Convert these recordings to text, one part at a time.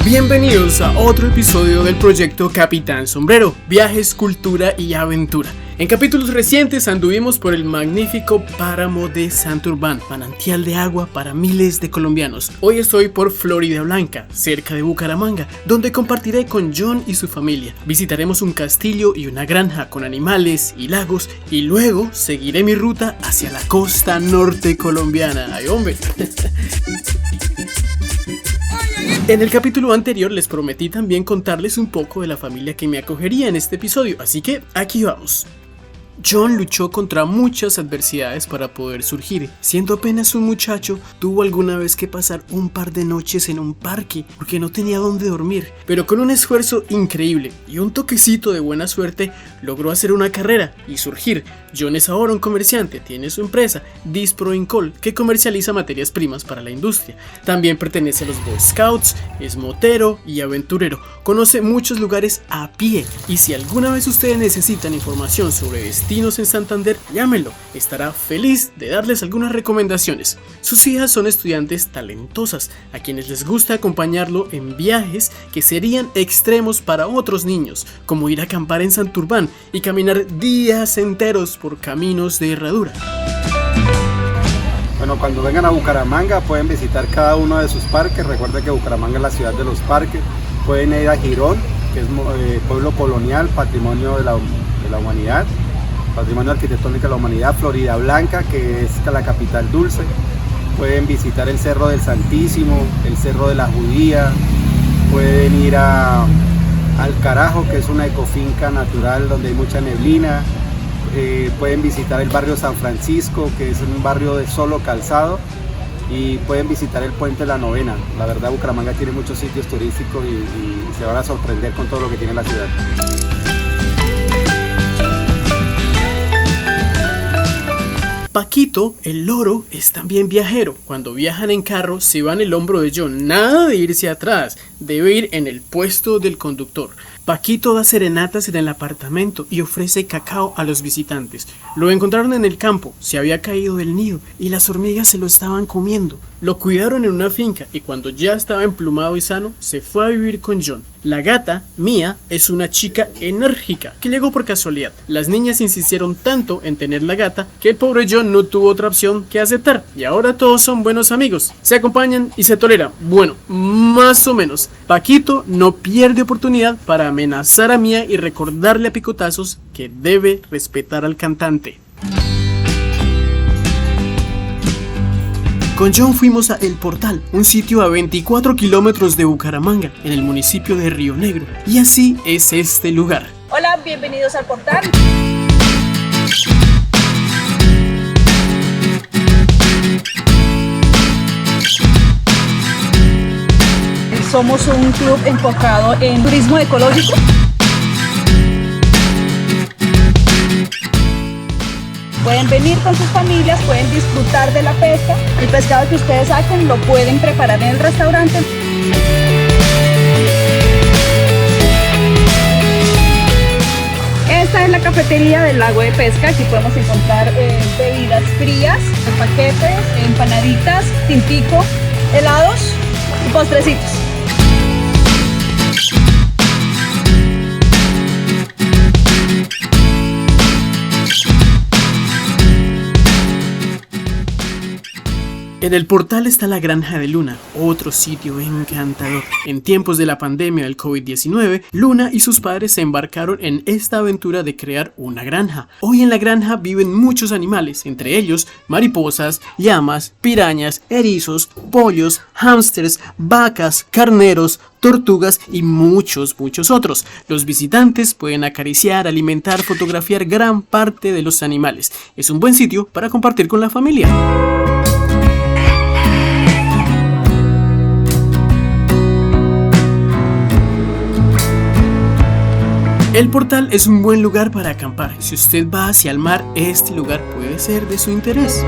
Bienvenidos a otro episodio del proyecto Capitán Sombrero, viajes, cultura y aventura. En capítulos recientes anduvimos por el magnífico páramo de Santurbán, manantial de agua para miles de colombianos. Hoy estoy por Floridablanca, cerca de Bucaramanga, donde compartiré con John y su familia. Visitaremos un castillo y una granja con animales y lagos y luego seguiré mi ruta hacia la costa norte colombiana. ¡Ay, hombre! En el capítulo anterior les prometí también contarles un poco de la familia que me acogería en este episodio, así que aquí vamos. John luchó contra muchas adversidades para poder surgir. Siendo apenas un muchacho, tuvo alguna vez que pasar un par de noches en un parque porque no tenía dónde dormir. Pero con un esfuerzo increíble y un toquecito de buena suerte, logró hacer una carrera y surgir. John es ahora un comerciante, tiene su empresa, Dispro Incol, que comercializa materias primas para la industria. También pertenece a los Boy Scouts, es motero y aventurero. Conoce muchos lugares a pie y si alguna vez ustedes necesitan información sobre destinos en Santander, llámenlo, estará feliz de darles algunas recomendaciones. Sus hijas son estudiantes talentosas, a quienes les gusta acompañarlo en viajes que serían extremos para otros niños, como ir a acampar en Santurbán y caminar días enteros por caminos de herradura. Bueno, cuando vengan a Bucaramanga pueden visitar cada uno de sus parques. Recuerden que Bucaramanga es la ciudad de los parques. Pueden ir a Girón, que es pueblo colonial, patrimonio de la humanidad, patrimonio arquitectónico de la humanidad. Floridablanca, que es la capital dulce. Pueden visitar el Cerro del Santísimo, el Cerro de la Judía. Pueden ir al Carajo, que es una ecofinca natural donde hay mucha neblina. Pueden visitar el barrio San Francisco, que es un barrio de solo calzado, y pueden visitar el Puente de la Novena. La verdad, Bucaramanga tiene muchos sitios turísticos y se van a sorprender con todo lo que tiene la ciudad. Paquito, el loro, es también viajero. Cuando viajan en carro, se va en el hombro de John. Nada de irse atrás, debe ir en el puesto del conductor. Paquito da serenatas en el apartamento y ofrece cacao a los visitantes. Lo encontraron en el campo, se había caído del nido y las hormigas se lo estaban comiendo. Lo cuidaron en una finca y cuando ya estaba emplumado y sano, se fue a vivir con John. La gata, Mía, es una chica enérgica que llegó por casualidad. Las niñas insistieron tanto en tener la gata que el pobre John no tuvo otra opción que aceptar y ahora todos son buenos amigos. Se acompañan y se toleran. Bueno, más o menos. Paquito no pierde oportunidad para amenazar a Mía y recordarle a picotazos que debe respetar al cantante. Con John fuimos a El Portal, un sitio a 24 kilómetros de Bucaramanga, en el municipio de Río Negro. Y así es este lugar. Hola, bienvenidos al Portal. Somos un club enfocado en turismo ecológico. Pueden venir con sus familias, pueden disfrutar de la pesca. El pescado que ustedes saquen lo pueden preparar en el restaurante. Esta es la cafetería del lago de pesca. Aquí podemos encontrar bebidas frías, paquetes, empanaditas, tintico, helados y postrecitos. En el Portal está la Granja de Luna, otro sitio encantador. En tiempos de la pandemia del COVID-19, Luna y sus padres se embarcaron en esta aventura de crear una granja. Hoy en la granja viven muchos animales, entre ellos mariposas, llamas, pirañas, erizos, pollos, hámsters, vacas, carneros, tortugas y muchos otros. Los visitantes pueden acariciar, alimentar, fotografiar gran parte de los animales. Es un buen sitio para compartir con la familia. El Portal es un buen lugar para acampar. Si usted va hacia el mar, este lugar puede ser de su interés.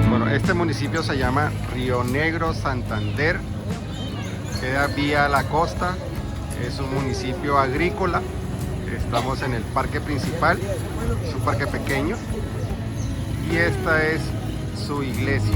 Bueno, este municipio se llama Río Negro, Santander. Queda vía la costa. Es un municipio agrícola. Estamos en el parque principal. Es un parque pequeño. y esta es su iglesia.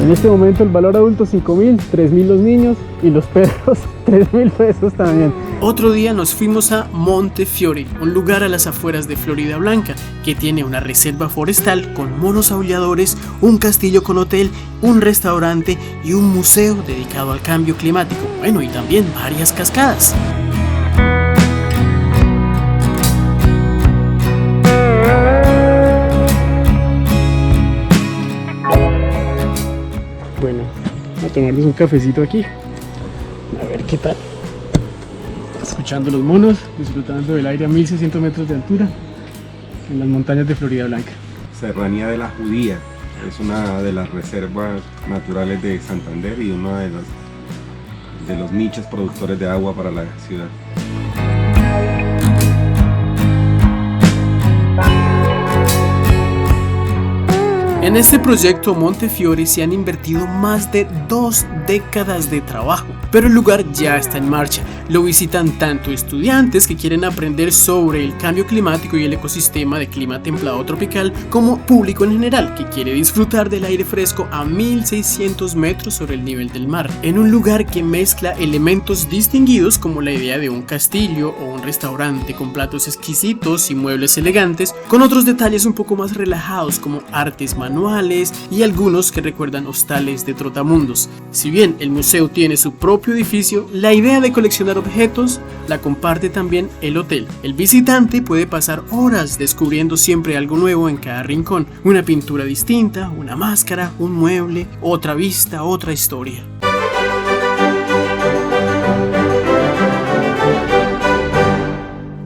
En este momento el valor adulto 5.000, 3.000 los niños y los perros 3.000 pesos también. Otro día nos fuimos a Montefiore, un lugar a las afueras de Florida Blanca, que tiene una reserva forestal con monos aulladores, un castillo con hotel, un restaurante y un museo dedicado al cambio climático. Bueno, y también varias cascadas. Bueno, a tomarnos un cafecito aquí, a ver qué tal. Escuchando los monos, disfrutando del aire a 1600 metros de altura en las montañas de Florida Blanca. Serranía de la Judía es una de las reservas naturales de Santander y uno de los nichos productores de agua para la ciudad. En este proyecto Montefiore se han invertido más de 2 décadas de trabajo, pero el lugar ya está en marcha. Lo visitan tanto estudiantes que quieren aprender sobre el cambio climático y el ecosistema de clima templado tropical, como público en general que quiere disfrutar del aire fresco a 1600 metros sobre el nivel del mar, en un lugar que mezcla elementos distinguidos como la idea de un castillo o un restaurante con platos exquisitos y muebles elegantes, con otros detalles un poco más relajados como artes manuales y algunos que recuerdan hostales de trotamundos. Si bien el museo tiene su propio edificio, la idea de coleccionar objetos la comparte también el hotel. El visitante puede pasar horas descubriendo siempre algo nuevo en cada rincón, una pintura distinta, una máscara, un mueble, otra vista, otra historia.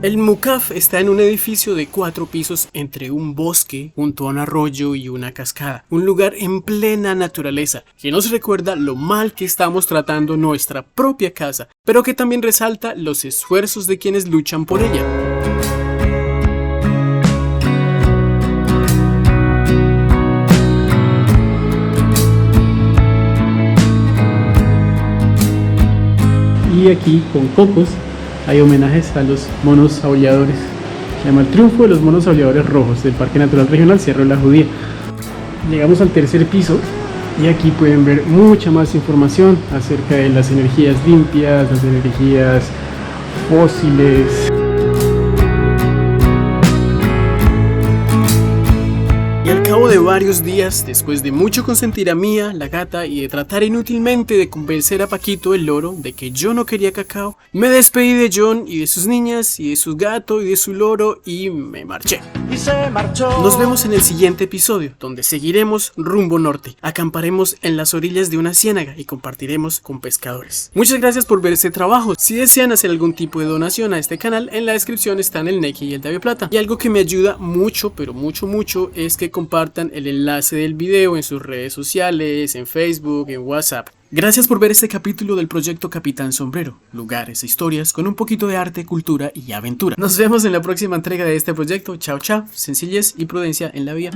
El Mucaf está en un edificio de 4 pisos entre un bosque, junto a un arroyo y una cascada. Un lugar en plena naturaleza que nos recuerda lo mal que estamos tratando nuestra propia casa, pero que también resalta los esfuerzos de quienes luchan por ella. Y aquí con cocos hay homenajes a los monos aulladores. Se llama el Triunfo de los Monos Aulladores Rojos del Parque Natural Regional Cerro de la Judía. Llegamos al tercer piso y aquí pueden ver mucha más información acerca de las energías limpias, las energías fósiles. Y al cabo de varios días, después de mucho consentir a Mía, la gata, y de tratar inútilmente de convencer a Paquito, el loro, de que yo no quería cacao, me despedí de John y de sus niñas, y de su gato, y de su loro, y me marché. Y se marchó. Nos vemos en el siguiente episodio, donde seguiremos rumbo norte, acamparemos en las orillas de una ciénaga y compartiremos con pescadores. Muchas gracias por ver este trabajo. Si desean hacer algún tipo de donación a este canal, en la descripción están el Nequi y el Davio Plata. Y algo que me ayuda mucho, pero mucho, es que compartan el enlace del video en sus redes sociales, en Facebook, en WhatsApp. Gracias por ver este capítulo del proyecto Capitán Sombrero, lugares e historias con un poquito de arte, cultura y aventura. Nos vemos en la próxima entrega de este proyecto. Chao, chao, sencillez y prudencia en la vida.